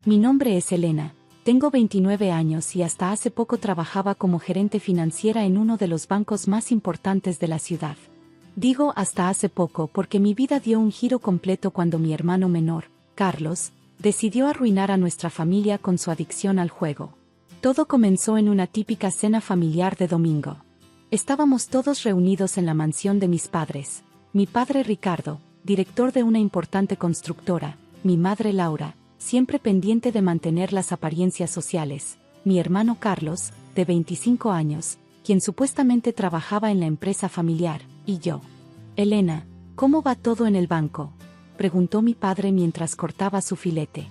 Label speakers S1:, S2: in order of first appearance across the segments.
S1: Mi nombre es Elena. Tengo 29 años y hasta hace poco trabajaba como gerente financiera en uno de los bancos más importantes de la ciudad. Digo hasta hace poco porque mi vida dio un giro completo cuando mi hermano menor, Carlos, decidió arruinar a nuestra familia con su adicción al juego. Todo comenzó en una típica cena familiar de domingo. Estábamos todos reunidos en la mansión de mis padres. Mi padre Ricardo, director de una importante constructora, mi madre Laura, siempre pendiente de mantener las apariencias sociales, mi hermano Carlos, de 25 años, quien supuestamente trabajaba en la empresa familiar, y yo. Elena, ¿cómo va todo en el banco?, preguntó mi padre mientras cortaba su filete.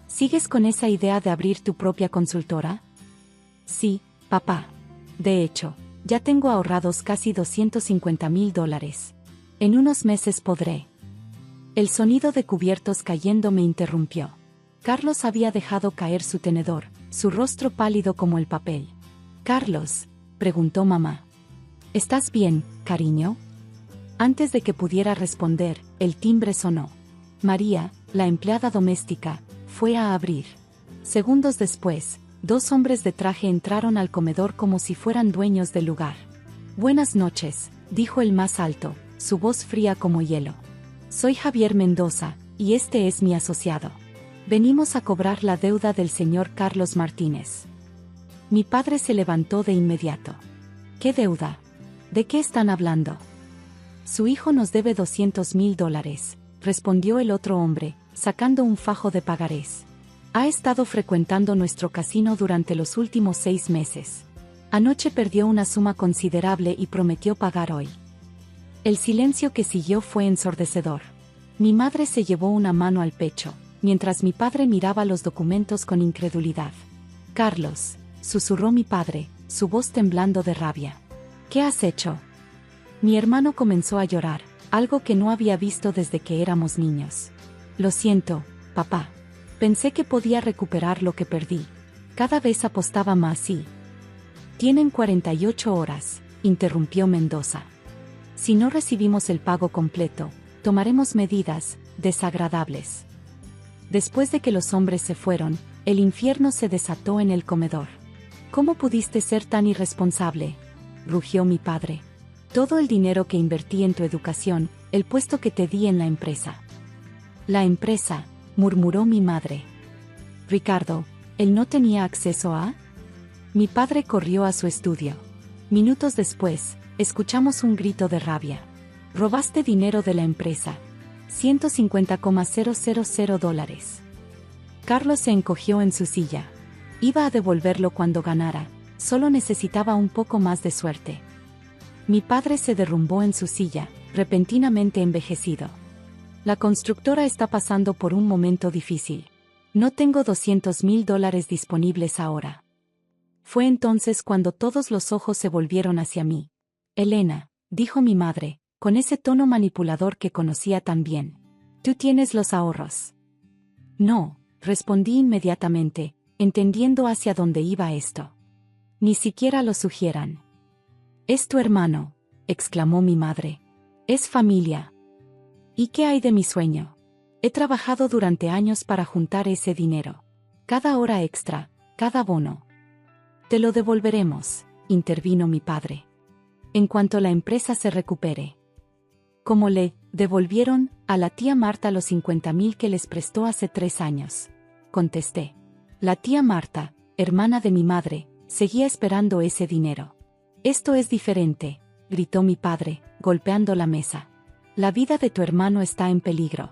S1: ¿Sigues con esa idea de abrir tu propia consultora? Sí, papá. De hecho, ya tengo ahorrados casi $250,000. En unos meses podré. El sonido de cubiertos cayendo me interrumpió. Carlos había dejado caer su tenedor, su rostro pálido como el papel. «Carlos», preguntó mamá. «¿Estás bien, cariño?». Antes de que pudiera responder, el timbre sonó. María, la empleada doméstica, fue a abrir. Segundos después, 2 hombres de traje entraron al comedor como si fueran dueños del lugar. «Buenas noches», dijo el más alto, su voz fría como hielo. «Soy Javier Mendoza, y este es mi asociado. Venimos a cobrar la deuda del señor Carlos Martínez». Mi padre se levantó de inmediato. «¿Qué deuda? ¿De qué están hablando?». «Su hijo nos debe $200,000», respondió el otro hombre, sacando un fajo de pagarés. «Ha estado frecuentando nuestro casino durante los últimos 6 meses. Anoche perdió una suma considerable y prometió pagar hoy». El silencio que siguió fue ensordecedor. Mi madre se llevó una mano al pecho, mientras mi padre miraba los documentos con incredulidad. «Carlos», susurró mi padre, su voz temblando de rabia. «¿Qué has hecho?». Mi hermano comenzó a llorar, algo que no había visto desde que éramos niños. «Lo siento, papá. Pensé que podía recuperar lo que perdí. Cada vez apostaba más y...». «Tienen 48 horas», interrumpió Mendoza. «Si no recibimos el pago completo, tomaremos medidas desagradables». Después de que los hombres se fueron, el infierno se desató en el comedor. «¿Cómo pudiste ser tan irresponsable?», rugió mi padre. «Todo el dinero que invertí en tu educación, el puesto que te di en la empresa». «La empresa», murmuró mi madre. «Ricardo, ¿él no tenía acceso a...». Mi padre corrió a su estudio. Minutos después, escuchamos un grito de rabia. «Robaste dinero de la empresa. $150,000». Carlos se encogió en su silla. Iba a devolverlo cuando ganara, solo necesitaba un poco más de suerte. Mi padre se derrumbó en su silla, repentinamente envejecido. «La constructora está pasando por un momento difícil. No tengo $200,000 disponibles ahora». Fue entonces cuando todos los ojos se volvieron hacia mí. «Elena», dijo mi madre, con ese tono manipulador que conocía tan bien. «¿Tú tienes los ahorros?». «No», respondí inmediatamente, entendiendo hacia dónde iba esto. «Ni siquiera lo sugieran». «Es tu hermano», exclamó mi madre. «Es familia». «¿Y qué hay de mi sueño? He trabajado durante años para juntar ese dinero. Cada hora extra, cada bono». «Te lo devolveremos», intervino mi padre. «En cuanto la empresa se recupere». «¿Cómo le devolvieron a la tía Marta los 50,000 que les prestó hace 3 años?» contesté. La tía Marta, hermana de mi madre, seguía esperando ese dinero. «Esto es diferente», gritó mi padre, golpeando la mesa. «La vida de tu hermano está en peligro».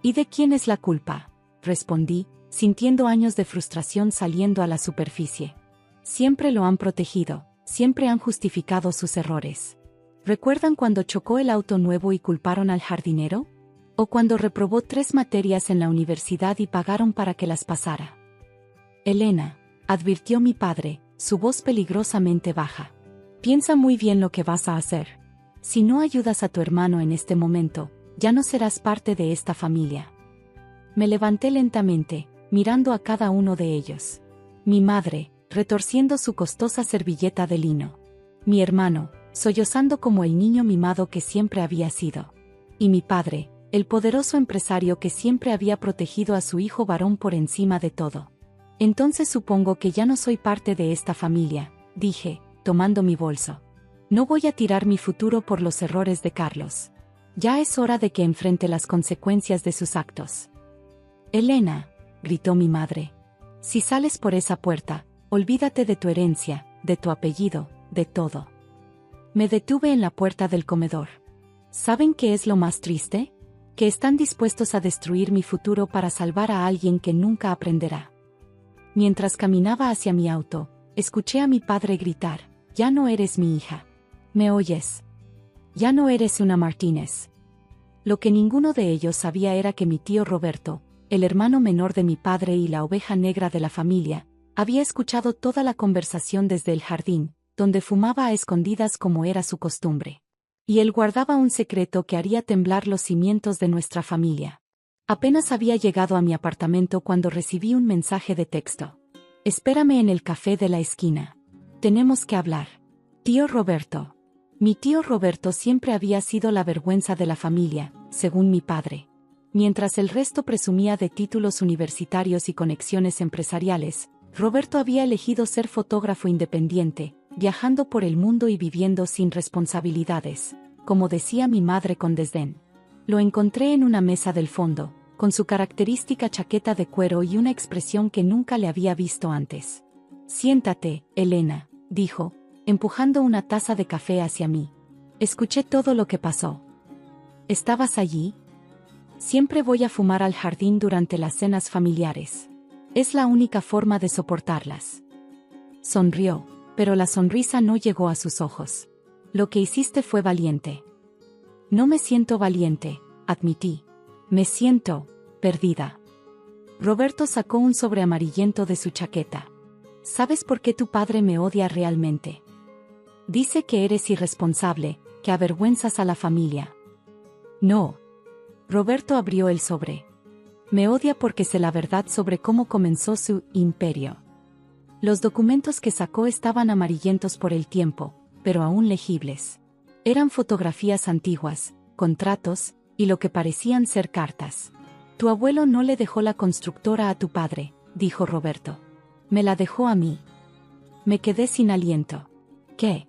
S1: «¿Y de quién es la culpa?», respondí, sintiendo años de frustración saliendo a la superficie. «Siempre lo han protegido, siempre han justificado sus errores. ¿Recuerdan cuando chocó el auto nuevo y culparon al jardinero? ¿O cuando reprobó 3 materias en la universidad y pagaron para que las pasara?». «Elena», advirtió mi padre, su voz peligrosamente baja. «Piensa muy bien lo que vas a hacer. Si no ayudas a tu hermano en este momento, ya no serás parte de esta familia». Me levanté lentamente, mirando a cada uno de ellos. Mi madre, retorciendo su costosa servilleta de lino. Mi hermano, sollozando como el niño mimado que siempre había sido. Y mi padre, el poderoso empresario que siempre había protegido a su hijo varón por encima de todo. Entonces supongo que ya no soy parte de esta familia, dije, tomando mi bolso. No voy a tirar mi futuro por los errores de Carlos. Ya es hora de que enfrente las consecuencias de sus actos. Elena, gritó mi madre. Si sales por esa puerta, olvídate de tu herencia, de tu apellido, de todo. Me detuve en la puerta del comedor. ¿Saben qué es lo más triste? Que están dispuestos a destruir mi futuro para salvar a alguien que nunca aprenderá. Mientras caminaba hacia mi auto, escuché a mi padre gritar, «Ya no eres mi hija. ¿Me oyes? Ya no eres una Martínez». Lo que ninguno de ellos sabía era que mi tío Roberto, el hermano menor de mi padre y la oveja negra de la familia, había escuchado toda la conversación desde el jardín, donde fumaba a escondidas como era su costumbre. Y él guardaba un secreto que haría temblar los cimientos de nuestra familia. Apenas había llegado a mi apartamento cuando recibí un mensaje de texto. «Espérame en el café de la esquina. Tenemos que hablar». Tío Roberto. Mi tío Roberto siempre había sido la vergüenza de la familia, según mi padre. Mientras el resto presumía de títulos universitarios y conexiones empresariales, Roberto había elegido ser fotógrafo independiente, viajando por el mundo y viviendo sin responsabilidades, como decía mi madre con desdén. Lo encontré en una mesa del fondo, con su característica chaqueta de cuero y una expresión que nunca le había visto antes. «Siéntate, Elena», dijo, empujando una taza de café hacia mí. «Escuché todo lo que pasó. ¿Estabas allí?» «Siempre voy a fumar al jardín durante las cenas familiares. Es la única forma de soportarlas». Sonrió, pero la sonrisa no llegó a sus ojos. «Lo que hiciste fue valiente». «No me siento valiente», admití. «Me siento perdida». Roberto sacó un sobre amarillento de su chaqueta. «¿Sabes por qué tu padre me odia realmente? Dice que eres irresponsable, que avergüenzas a la familia». «No». Roberto abrió el sobre. «Me odia porque sé la verdad sobre cómo comenzó su imperio». Los documentos que sacó estaban amarillentos por el tiempo, pero aún legibles. Eran fotografías antiguas, contratos, y lo que parecían ser cartas. «Tu abuelo no le dejó la constructora a tu padre», dijo Roberto. «Me la dejó a mí». Me quedé sin aliento. «¿Qué?»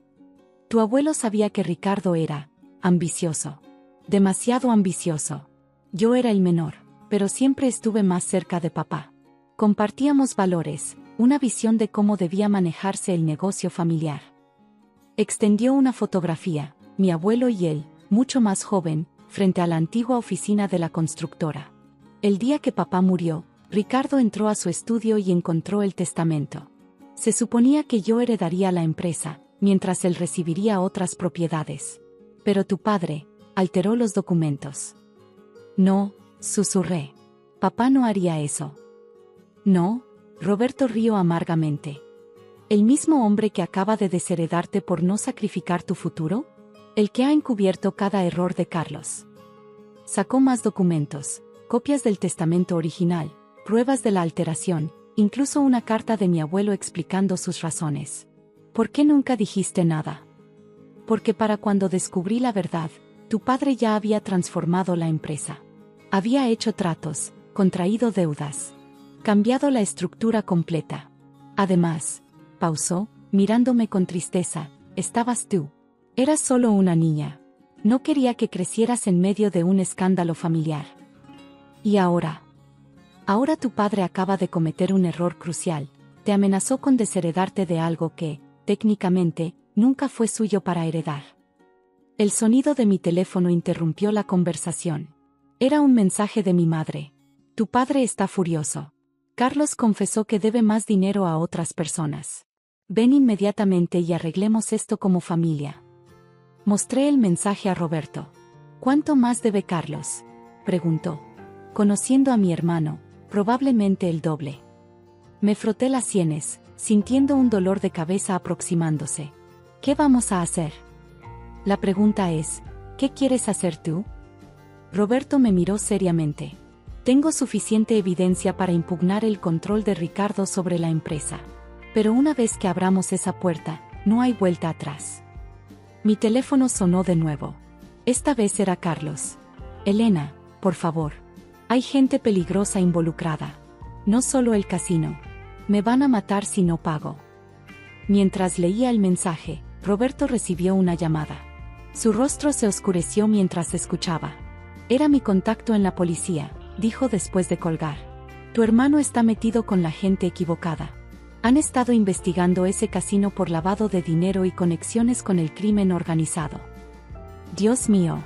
S1: «Tu abuelo sabía que Ricardo era ambicioso. Demasiado ambicioso. Yo era el menor, pero siempre estuve más cerca de papá. Compartíamos valores, una visión de cómo debía manejarse el negocio familiar». Extendió una fotografía, mi abuelo y él, mucho más joven, frente a la antigua oficina de la constructora. El día que papá murió, Ricardo entró a su estudio y encontró el testamento. Se suponía que yo heredaría la empresa, mientras él recibiría otras propiedades. «Pero tu padre», alteró los documentos. «No», susurré. «Papá no haría eso». «No», Roberto rió amargamente. «¿El mismo hombre que acaba de desheredarte por no sacrificar tu futuro? El que ha encubierto cada error de Carlos». Sacó más documentos, copias del testamento original, pruebas de la alteración, incluso una carta de mi abuelo explicando sus razones. «¿Por qué nunca dijiste nada?» «Porque para cuando descubrí la verdad, tu padre ya había transformado la empresa. Había hecho tratos, contraído deudas, cambiado la estructura completa. Además», pausó, mirándome con tristeza, «estabas tú. Eras solo una niña. No quería que crecieras en medio de un escándalo familiar. Y ahora tu padre acaba de cometer un error crucial. Te amenazó con desheredarte de algo que, técnicamente, nunca fue suyo para heredar». El sonido de mi teléfono interrumpió la conversación. Era un mensaje de mi madre. «Tu padre está furioso. Carlos confesó que debe más dinero a otras personas. Ven inmediatamente y arreglemos esto como familia». Mostré el mensaje a Roberto. «¿Cuánto más debe Carlos?», preguntó. Conociendo a mi hermano, probablemente el doble. Me froté las sienes, sintiendo un dolor de cabeza aproximándose. «¿Qué vamos a hacer?». «La pregunta es, ¿qué quieres hacer tú?». Roberto me miró seriamente. «Tengo suficiente evidencia para impugnar el control de Ricardo sobre la empresa. Pero una vez que abramos esa puerta, no hay vuelta atrás». Mi teléfono sonó de nuevo. Esta vez era Carlos. «Elena», por favor. Hay gente peligrosa involucrada. No solo el casino. Me van a matar si no pago. Mientras leía el mensaje, Roberto recibió una llamada. Su rostro se oscureció mientras escuchaba. Era mi contacto en la policía, dijo después de colgar. Tu hermano está metido con la gente equivocada. Han estado investigando ese casino por lavado de dinero y conexiones con el crimen organizado. Dios mío.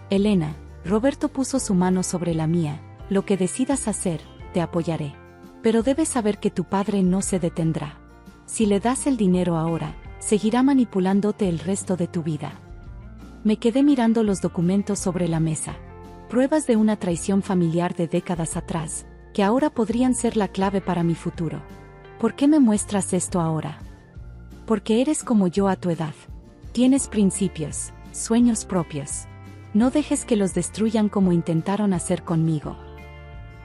S1: Elena, Roberto puso su mano sobre la mía. Lo que decidas hacer, te apoyaré. Pero debes saber que tu padre no se detendrá. Si le das el dinero ahora, seguirá manipulándote el resto de tu vida. Me quedé mirando los documentos sobre la mesa. Pruebas de una traición familiar de décadas atrás, que ahora podrían ser la clave para mi futuro. ¿Por qué me muestras esto ahora? Porque eres como yo a tu edad. Tienes principios, sueños propios. No dejes que los destruyan como intentaron hacer conmigo.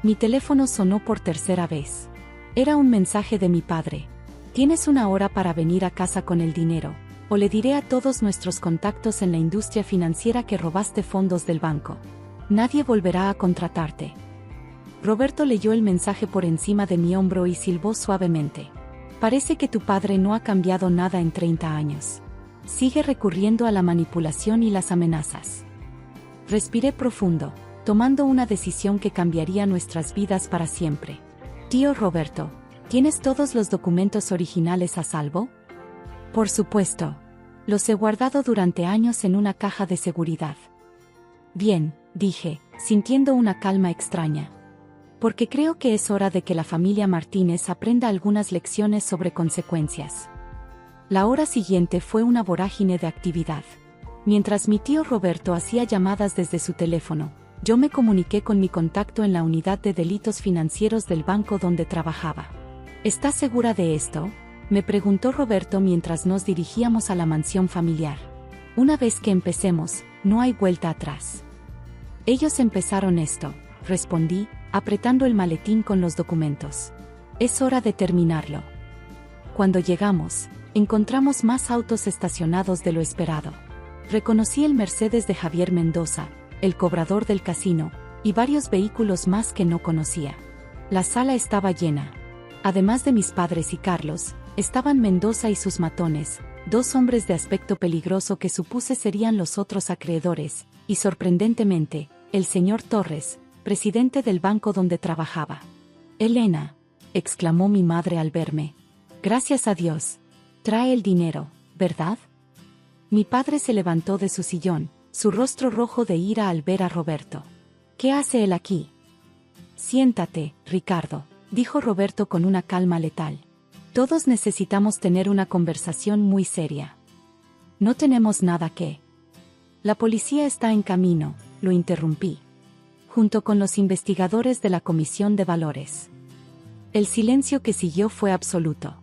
S1: Mi teléfono sonó por tercera vez. Era un mensaje de mi padre. Tienes una hora para venir a casa con el dinero, o le diré a todos nuestros contactos en la industria financiera que robaste fondos del banco. Nadie volverá a contratarte. Roberto leyó el mensaje por encima de mi hombro y silbó suavemente. Parece que tu padre no ha cambiado nada en 30 años. Sigue recurriendo a la manipulación y las amenazas. Respiré profundo, tomando una decisión que cambiaría nuestras vidas para siempre. Tío Roberto, ¿tienes todos los documentos originales a salvo? Por supuesto. Los he guardado durante años en una caja de seguridad. Bien, dije, sintiendo una calma extraña. Porque creo que es hora de que la familia Martínez aprenda algunas lecciones sobre consecuencias. La hora siguiente fue una vorágine de actividad. Mientras mi tío Roberto hacía llamadas desde su teléfono, yo me comuniqué con mi contacto en la unidad de delitos financieros del banco donde trabajaba. ¿Estás segura de esto?, me preguntó Roberto mientras nos dirigíamos a la mansión familiar. Una vez que empecemos, no hay vuelta atrás. Ellos empezaron esto, respondí, apretando el maletín con los documentos. Es hora de terminarlo. Cuando llegamos, encontramos más autos estacionados de lo esperado. Reconocí el Mercedes de Javier Mendoza, el cobrador del casino, y varios vehículos más que no conocía. La sala estaba llena. Además de mis padres y Carlos, estaban Mendoza y sus matones, dos hombres de aspecto peligroso que supuse serían los otros acreedores, y sorprendentemente, el señor Torres, presidente del banco donde trabajaba. Elena, exclamó mi madre al verme. Gracias a Dios. Trae el dinero, ¿verdad? Mi padre se levantó de su sillón, su rostro rojo de ira al ver a Roberto. ¿Qué hace él aquí? Siéntate, Ricardo, dijo Roberto con una calma letal. Todos necesitamos tener una conversación muy seria. No tenemos nada que. La policía está en camino, lo interrumpí. Junto con los investigadores de la Comisión de Valores. El silencio que siguió fue absoluto.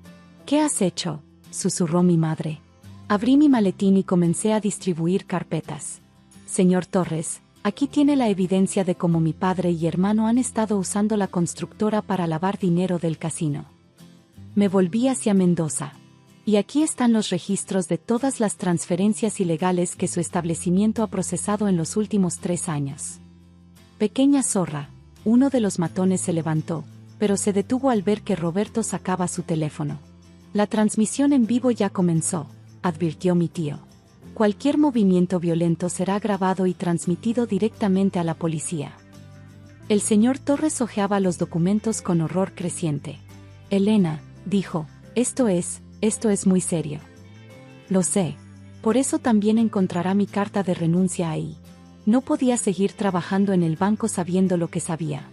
S1: ¿Qué has hecho?, susurró mi madre. Abrí mi maletín y comencé a distribuir carpetas. Señor Torres, aquí tiene la evidencia de cómo mi padre y hermano han estado usando la constructora para lavar dinero del casino. Me volví hacia Mendoza. Y aquí están los registros de todas las transferencias ilegales que su establecimiento ha procesado en los últimos 3 años. Pequeña zorra, uno de los matones se levantó, pero se detuvo al ver que Roberto sacaba su teléfono. La transmisión en vivo ya comenzó, advirtió mi tío. Cualquier movimiento violento será grabado y transmitido directamente a la policía. El señor Torres hojeaba los documentos con horror creciente. Elena, dijo, esto es muy serio. Lo sé. Por eso también encontrará mi carta de renuncia ahí. No podía seguir trabajando en el banco sabiendo lo que sabía.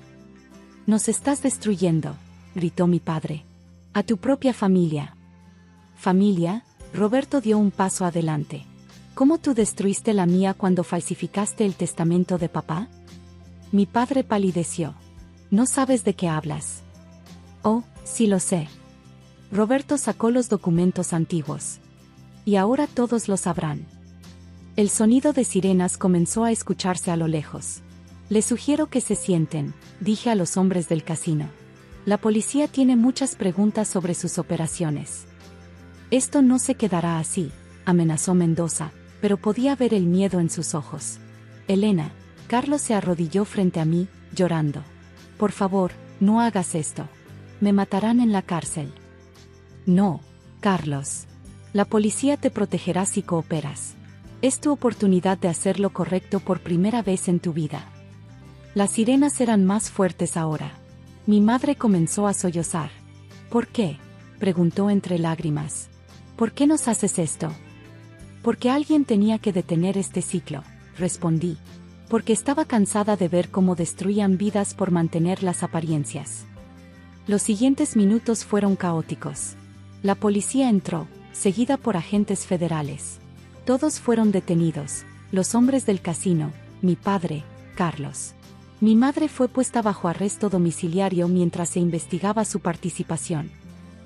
S1: Nos estás destruyendo, gritó mi padre. A tu propia familia. ¿Familia? Roberto dio un paso adelante. ¿Cómo tú destruiste la mía cuando falsificaste el testamento de papá? Mi padre palideció. No sabes de qué hablas. Oh, sí lo sé. Roberto sacó los documentos antiguos. Y ahora todos lo sabrán. El sonido de sirenas comenzó a escucharse a lo lejos. Les sugiero que se sienten, dije a los hombres del casino. La policía tiene muchas preguntas sobre sus operaciones. Esto no se quedará así, amenazó Mendoza, pero podía ver el miedo en sus ojos. Elena, Carlos se arrodilló frente a mí, llorando. Por favor, no hagas esto. Me matarán en la cárcel. No, Carlos. La policía te protegerá si cooperas. Es tu oportunidad de hacer lo correcto por primera vez en tu vida. Las sirenas eran más fuertes ahora. Mi madre comenzó a sollozar. ¿Por qué?, preguntó entre lágrimas. ¿Por qué nos haces esto? Porque alguien tenía que detener este ciclo, respondí. Porque estaba cansada de ver cómo destruían vidas por mantener las apariencias. Los siguientes minutos fueron caóticos. La policía entró, seguida por agentes federales. Todos fueron detenidos, los hombres del casino, mi padre, Carlos. Mi madre fue puesta bajo arresto domiciliario mientras se investigaba su participación.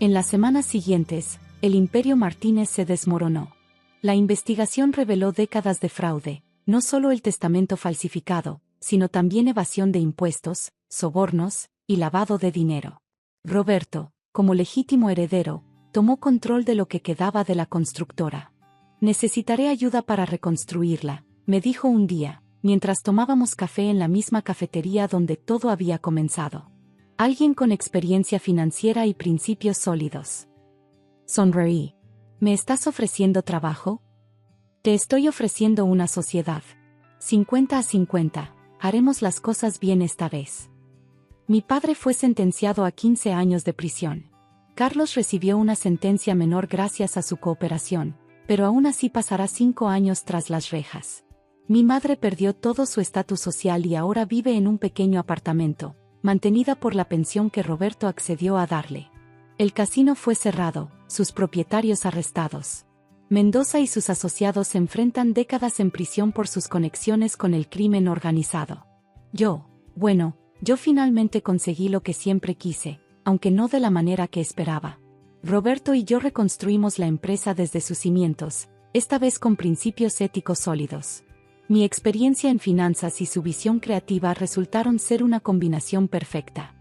S1: En las semanas siguientes, el Imperio Martínez se desmoronó. La investigación reveló décadas de fraude, no solo el testamento falsificado, sino también evasión de impuestos, sobornos y lavado de dinero. Roberto, como legítimo heredero, tomó control de lo que quedaba de la constructora. Necesitaré ayuda para reconstruirla, me dijo un día, mientras tomábamos café en la misma cafetería donde todo había comenzado. Alguien con experiencia financiera y principios sólidos. Sonreí. ¿Me estás ofreciendo trabajo? Te estoy ofreciendo una sociedad. 50-50, haremos las cosas bien esta vez. Mi padre fue sentenciado a 15 años de prisión. Carlos recibió una sentencia menor gracias a su cooperación, pero aún así pasará 5 años tras las rejas. Mi madre perdió todo su estatus social y ahora vive en un pequeño apartamento, mantenida por la pensión que Roberto accedió a darle. El casino fue cerrado, sus propietarios arrestados. Mendoza y sus asociados se enfrentan décadas en prisión por sus conexiones con el crimen organizado. Yo finalmente conseguí lo que siempre quise, aunque no de la manera que esperaba. Roberto y yo reconstruimos la empresa desde sus cimientos, esta vez con principios éticos sólidos. Mi experiencia en finanzas y su visión creativa resultaron ser una combinación perfecta.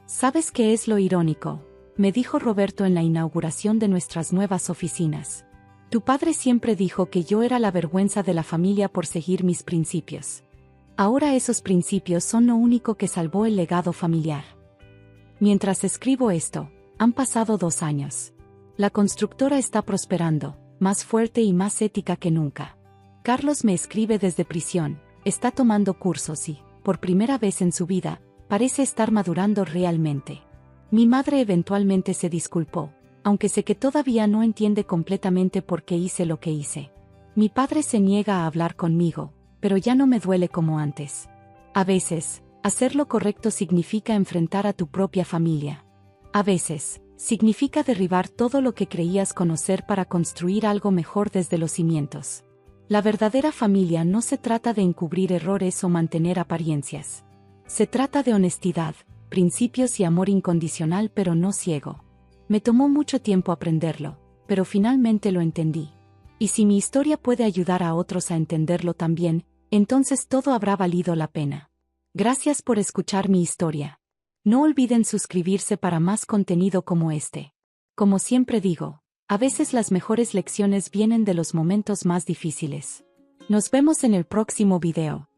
S1: ¿Sabes qué es lo irónico?, me dijo Roberto en la inauguración de nuestras nuevas oficinas. Tu padre siempre dijo que yo era la vergüenza de la familia por seguir mis principios. Ahora esos principios son lo único que salvó el legado familiar. Mientras escribo esto, han pasado 2 años. La constructora está prosperando, más fuerte y más ética que nunca. Carlos me escribe desde prisión, está tomando cursos y, por primera vez en su vida, parece estar madurando realmente. Mi madre eventualmente se disculpó, aunque sé que todavía no entiende completamente por qué hice lo que hice. Mi padre se niega a hablar conmigo, pero ya no me duele como antes. A veces, hacer lo correcto significa enfrentar a tu propia familia. A veces, significa derribar todo lo que creías conocer para construir algo mejor desde los cimientos. La verdadera familia no se trata de encubrir errores o mantener apariencias. Se trata de honestidad, principios y amor incondicional pero no ciego. Me tomó mucho tiempo aprenderlo, pero finalmente lo entendí. Y si mi historia puede ayudar a otros a entenderlo también, entonces todo habrá valido la pena. Gracias por escuchar mi historia. No olviden suscribirse para más contenido como este. Como siempre digo, a veces las mejores lecciones vienen de los momentos más difíciles. Nos vemos en el próximo video.